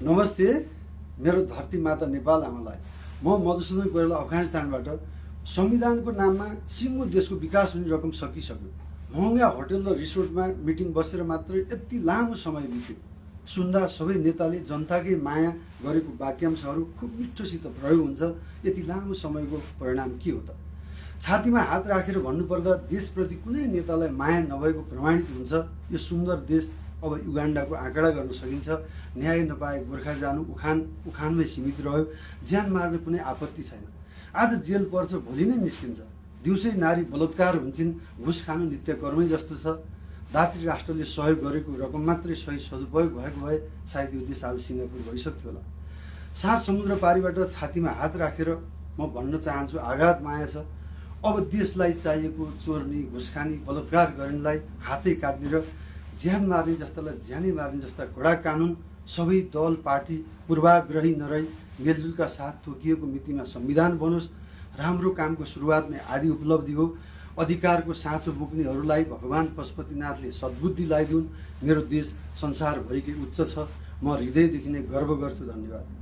नमस्ते, मेरो धरती माता नेपाल आमालाई म मधुसूदन कोइराला अफगानिस्तानबाट संविधानको नाममा सिङ्गो देशको विकास हुने रकम सकिसक्यो। महँगा होटल र रिसोर्टमा मिटिङ बसेर मात्र यति लामो समय बित्यो। सुन्दा सबै नेताले जनताकै माया गरेको वाक्यांशहरू खुब मिठोसित प्रयोग हुन्छ। यति लामो समयको परिणाम के हो त? छातीमा हात राखेर भन्नुपर्दा देशप्रति कुनै नेतालाई माया नभएको प्रमाणित हुन्छ। यो सुन्दर देश अब युगान्डाको आँकडा गर्न सकिन्छ। न्याय नपाए गोर्खा जानु उखानमै सीमित रह्यो। ज्यान मार्न कुनै आपत्ति छैन। आज जेल पर्छ, भोलि नै निस्किन्छ। दिउँसै नारी बलात्कार हुन्छन्, घुस खानु नित्य कर्मै जस्तो छ। दात्री राष्ट्रले सहयोग गरेको रकम मात्रै सही सदुपयोग भएको भए सायद यो देश आज सिङ्गापुर भइसक्थ्यो होला। सात समुद्र पारीबाट छातीमा हात राखेर म भन्न चाहन्छु, आघात माया छ। अब देशलाई चाहिएको चोर्ने, घुस खाने, बलात्कार गर्नेलाई हातै काट्ने र ज्यान मार्ने जस्तालाई ज्यानै मार्ने जस्ता कडा कानुन, सबै दल पार्टी पूर्वाग्रही नरही मेलजुलका साथ तोकिएको मितिमा संविधान बनोस्। राम्रो कामको सुरुवात नै आदि उपलब्धि हो। अधिकारको साँचो बोक्नेहरूलाई भगवान पशुपतिनाथले सद्बुद्धि लगाइदिउन्। मेरो देश संसारभरिकै उच्च छ। म हृदयदेखि नै गर्व गर्छु। धन्यवाद।